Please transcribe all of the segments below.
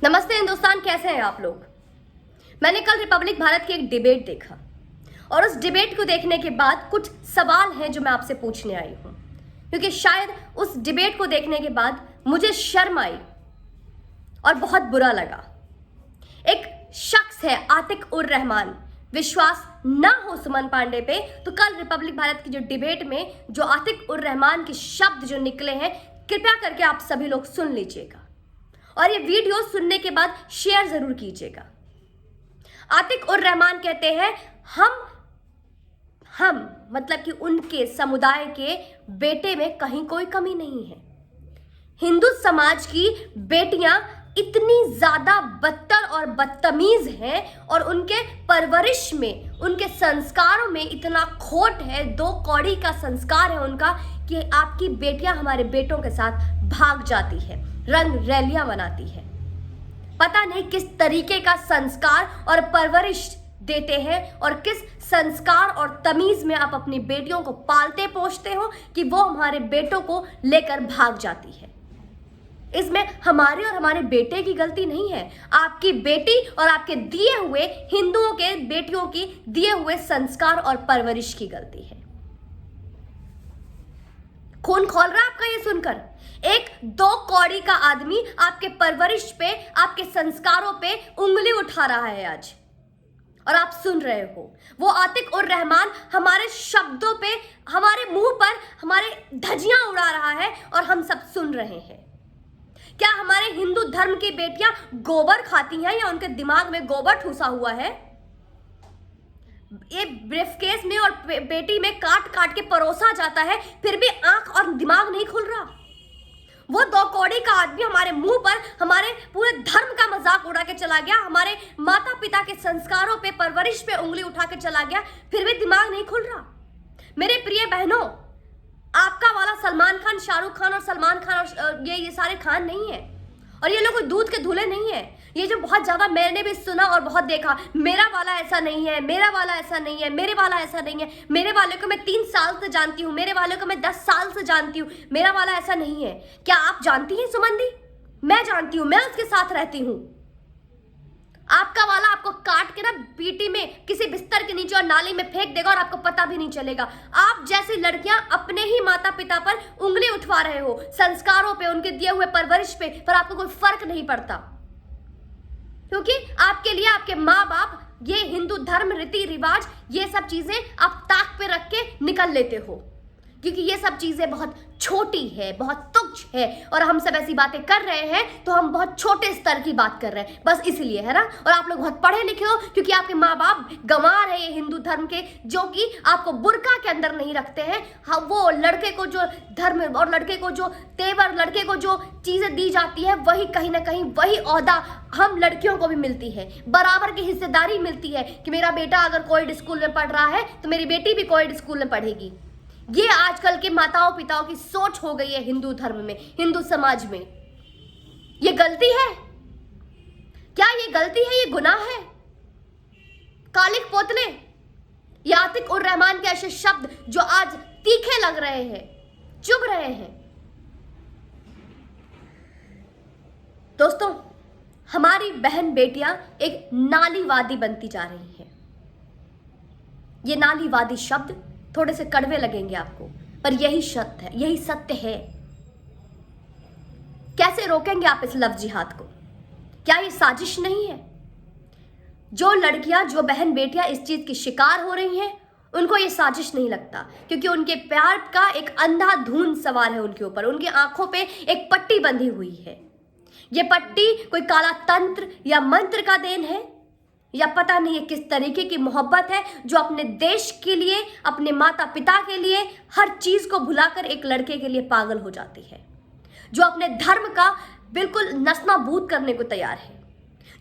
नमस्ते हिंदुस्तान, कैसे हैं आप लोग। मैंने कल रिपब्लिक भारत की एक डिबेट देखा और उस डिबेट को देखने के बाद कुछ सवाल हैं जो मैं आपसे पूछने आई हूं, क्योंकि शायद उस डिबेट को देखने के बाद मुझे शर्म आई और बहुत बुरा लगा। एक शख्स है आतिक उर रहमान, विश्वास ना हो सुमन पांडे पे तो कल रिपब्लिक भारत की जो डिबेट में जो आतिक उर रहमान के शब्द जो निकले हैं, कृपया करके आप सभी लोग सुन लीजिएगा और ये वीडियो सुनने के बाद शेयर जरूर कीजिएगा। आतिक उर रहमान कहते हैं हम मतलब कि उनके समुदाय के बेटे में कहीं कोई कमी नहीं है। हिंदू समाज की बेटियां इतनी ज्यादा बदतर और बदतमीज हैं और उनके परवरिश में, उनके संस्कारों में इतना खोट है, दो कौड़ी का संस्कार है उनका कि आपकी बेटियां हमारे बेटों के साथ भाग जाती है, रंग रैलियां बनाती है। पता नहीं किस तरीके का संस्कार और परवरिश देते हैं और किस संस्कार और तमीज में आप अपनी बेटियों को पालते पोषते हो कि वो हमारे बेटों को लेकर भाग जाती है। इसमें हमारे और हमारे बेटे की गलती नहीं है, आपकी बेटी और आपके दिए हुए हिंदुओं के बेटियों की दिए हुए संस्कार और परवरिश की गलती है। खून खोल रहा है आपका ये सुनकर। एक दो कौड़ी का आदमी आपके परवरिश पे, आपके संस्कारों पे उंगली उठा रहा है आज, और आप सुन रहे हो। वो आतिक उर रहमान हमारे शब्दों पे, हमारे मुंह पर हमारे धज्जियां उड़ा रहा है और हम सब सुन रहे हैं। क्या हमारे हिंदू धर्म की बेटियां गोबर खाती हैं या उनके दिमाग में गोबर ठूसा हुआ है? ये ब्रीफकेस में और बेटी में काट काट के परोसा जाता है, फिर भी आंख और दिमाग नहीं खुल रहा। वो दो कौड़ी का आदमी हमारे मुंह पर हमारे पूरे धर्म का मजाक उड़ा के चला गया, हमारे माता पिता के संस्कारों पे, परवरिश पे उंगली उठा के चला गया, फिर भी दिमाग नहीं खुल रहा। मेरे प्रिय बहनों, आपका वाला सलमान खान, शाहरुख खान और सलमान खान और ये सारे खान नहीं है, और ये लोग कोई दूध के धुले नहीं है। ये जो बहुत ज्यादा मैंने भी सुना और बहुत देखा, मेरा वाला ऐसा नहीं है, मेरा वाला ऐसा नहीं है, मेरे वाला ऐसा नहीं है, मेरे वाले को मैं 3 साल से जानती हूँ, मेरे वाले को मैं 10 साल से जानती हूँ, मेरा वाला ऐसा नहीं है। क्या आप जानती हैं सुमन दी? मैं जानती हूँ, मैं उसके साथ रहती हूँ। आपका वाला आपको काट के ना पीटी में किसी बिस्तर के नीचे और नाली में फेंक देगा और आपको पता भी नहीं चलेगा। आप जैसी लड़कियां अपने ही माता पिता पर उंगली उठवा रहे हो, संस्कारों पे, उनके दिए हुए परवरिश पे, पर आपको कोई फर्क नहीं पड़ता, क्योंकि आपके लिए आपके माँ बाप, ये हिंदू धर्म, रीति रिवाज, ये सब चीजें आप ताक पे रख के निकल लेते हो, क्योंकि ये सब चीजें बहुत छोटी है, बहुत तुच्छ है, और हम सब ऐसी बातें कर रहे हैं तो हम बहुत छोटे स्तर की बात कर रहे हैं, बस इसलिए, है ना। और आप लोग बहुत पढ़े लिखे हो, क्योंकि आपके माँ बाप गंवार है ये हिंदू धर्म के, जो कि आपको बुर्का के अंदर नहीं रखते हैं। हाँ, वो लड़के को जो धर्म और लड़के को जो तेवर, लड़के को जो चीजें दी जाती है, वही कहीं ना कहीं वही ओहदा हम लड़कियों को भी मिलती है, बराबर की हिस्सेदारी मिलती है कि मेरा बेटा अगर कोएड स्कूल में पढ़ रहा है तो मेरी बेटी भी कोएड स्कूल में पढ़ेगी। ये आजकल के माताओं पिताओं की सोच हो गई है हिंदू धर्म में, हिंदू समाज में। ये गलती है क्या? ये गलती है? ये गुनाह है? कालिक पोतले, ये आतिक उर रहमान के ऐसे शब्द जो आज तीखे लग रहे हैं, चुभ रहे हैं। दोस्तों, हमारी बहन बेटियां एक नालीवादी बनती जा रही हैं। ये नालीवादी शब्द थोड़े से कड़वे लगेंगे आपको, पर यही सत्य है, यही सत्य है। कैसे रोकेंगे आप इस लफ्ज जिहाद को? क्या ये साजिश नहीं है? जो लड़कियां, जो बहन बेटियां इस चीज की शिकार हो रही हैं, उनको ये साजिश नहीं लगता, क्योंकि उनके प्यार का एक अंधाधुंध सवार है उनके ऊपर। उनकी आंखों पे एक पट्टी बंधी हुई है। ये पट्टी कोई काला तंत्र या मंत्र का देन है, या पता नहीं है किस तरीके की मोहब्बत है जो अपने देश के लिए, अपने माता पिता के लिए हर चीज को भुलाकर एक लड़के के लिए पागल हो जाती है, जो अपने धर्म का बिल्कुल नस्तानाबूद करने को तैयार है।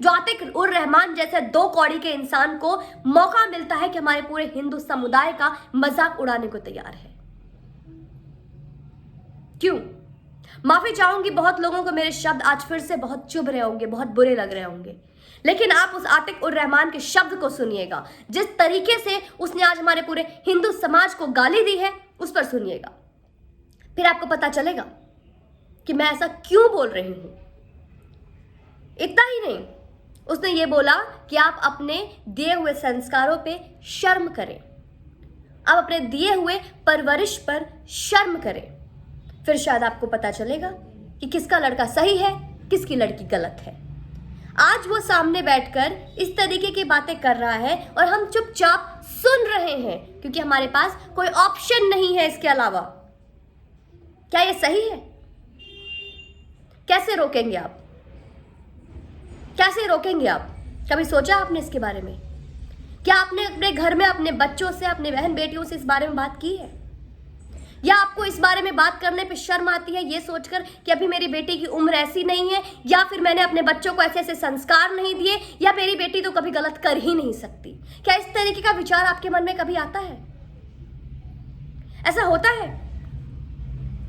जो आतिक उर रहमान जैसे दो कौड़ी के इंसान को मौका मिलता है कि हमारे पूरे हिंदू समुदाय का मजाक उड़ाने को तैयार है। क्यों? माफी चाहूंगी, बहुत लोगों को मेरे शब्द आज फिर से बहुत चुभ रहे होंगे, बहुत बुरे लग रहे होंगे, लेकिन आप उस आतिक उर रहमान के शब्द को सुनिएगा। जिस तरीके से उसने आज हमारे पूरे हिंदू समाज को गाली दी है, उस पर सुनिएगा, फिर आपको पता चलेगा कि मैं ऐसा क्यों बोल रही हूं। इतना ही नहीं, उसने ये बोला कि आप अपने दिए हुए संस्कारों पे शर्म करें, आप अपने दिए हुए परवरिश पर शर्म करें, फिर शायद आपको पता चलेगा कि किसका लड़का सही है, किसकी लड़की गलत है। आज वो सामने बैठकर इस तरीके की बातें कर रहा है और हम चुपचाप सुन रहे हैं क्योंकि हमारे पास कोई ऑप्शन नहीं है इसके अलावा। क्या ये सही है? कैसे रोकेंगे आप? कैसे रोकेंगे आप? कभी सोचा आपने इसके बारे में? क्या आपने अपने घर में अपने बच्चों से, अपने बहन बेटियों से इस बारे में बात की है? या आपको इस बारे में बात करने पे शर्म आती है ये सोचकर कि अभी मेरी बेटी की उम्र ऐसी नहीं है, या फिर मैंने अपने बच्चों को ऐसे ऐसे संस्कार नहीं दिए, या मेरी बेटी तो कभी गलत कर ही नहीं सकती? क्या इस तरीके का विचार आपके मन में कभी आता है? ऐसा होता है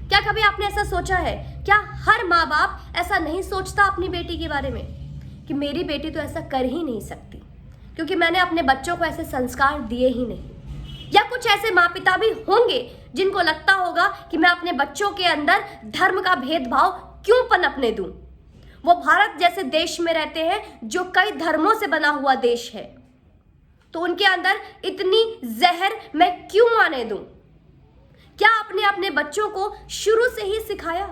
क्या? कभी आपने ऐसा सोचा है क्या? हर माँ बाप ऐसा नहीं सोचता अपनी बेटी के बारे में कि मेरी बेटी तो ऐसा कर ही नहीं सकती क्योंकि मैंने अपने बच्चों को ऐसे संस्कार दिए ही नहीं। या कुछ ऐसे माँ पिता भी होंगे जिनको लगता होगा कि मैं अपने बच्चों के अंदर धर्म का भेदभाव क्यों पनपने दूं? वो भारत जैसे देश में रहते हैं जो कई धर्मों से बना हुआ देश है, तो उनके अंदर इतनी जहर मैं क्यों आने दूं? क्या आपने अपने बच्चों को शुरू से ही सिखाया?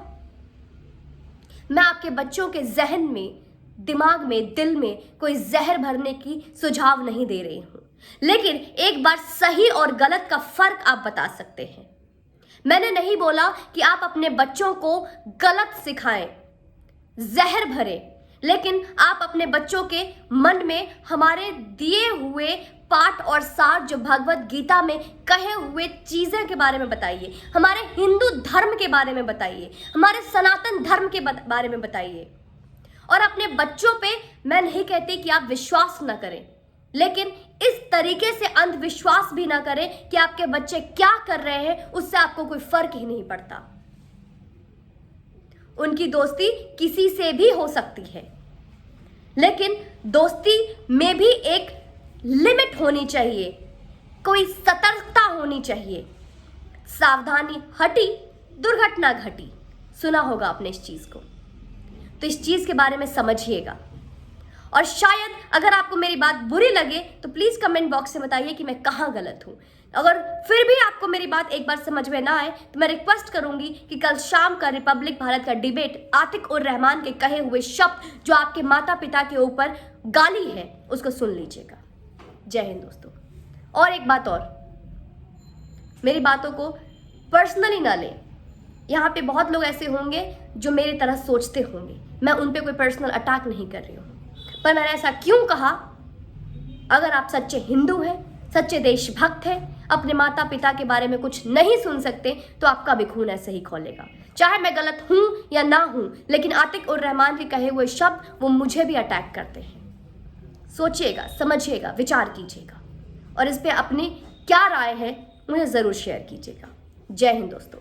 मैं आपके बच्चों के जहन में, दिमाग में, दिल में कोई जहर भरने की सुझाव नहीं दे रही हूं, लेकिन एक बार सही और गलत का फर्क आप बता सकते हैं। मैंने नहीं बोला कि आप अपने बच्चों को गलत सिखाएं, जहर भरें, लेकिन आप अपने बच्चों के मन में हमारे दिए हुए पाठ और सार जो भगवत गीता में कहे हुए चीजें के बारे में बताइए, हमारे हिंदू धर्म के बारे में बताइए, हमारे सनातन धर्म के बारे में बताइए। और अपने बच्चों पे मैं नहीं कहती कि आप विश्वास ना करें, लेकिन इस तरीके से अंधविश्वास भी ना करें कि आपके बच्चे क्या कर रहे हैं उससे आपको कोई फर्क ही नहीं पड़ता। उनकी दोस्ती किसी से भी हो सकती है, लेकिन दोस्ती में भी एक लिमिट होनी चाहिए, कोई सतर्कता होनी चाहिए। सावधानी हटी, दुर्घटना घटी। सुना होगा आपने इस चीज को, तो इस चीज के बारे में समझिएगा। और शायद अगर आपको मेरी बात बुरी लगे तो प्लीज कमेंट बॉक्स में बताइए कि मैं कहाँ गलत हूं। अगर फिर भी आपको मेरी बात एक बार समझ में ना आए तो मैं रिक्वेस्ट करूंगी कि कल शाम का रिपब्लिक भारत का डिबेट आतिक उर रहमान के कहे हुए शब्द जो आपके माता पिता के ऊपर गाली है उसको सुन लीजिएगा। जय हिंद दोस्तों। और एक बात और, मेरी बातों को पर्सनली ना लें। यहाँ पे बहुत लोग ऐसे होंगे जो मेरी तरह सोचते होंगे, मैं उन पे कोई पर्सनल अटैक नहीं कर रही हूँ, पर मैंने ऐसा क्यों कहा? अगर आप सच्चे हिंदू हैं, सच्चे देशभक्त हैं, अपने माता पिता के बारे में कुछ नहीं सुन सकते तो आपका भी खून ऐसे ही खौलेगा। चाहे मैं गलत हूं या ना हूं, लेकिन आतिक उर रहमान के कहे हुए शब्द वो मुझे भी अटैक करते हैं। सोचिएगा, समझिएगा, विचार कीजिएगा और इस पे अपनी क्या राय है मुझे जरूर शेयर कीजिएगा। जय हिंद दोस्तों।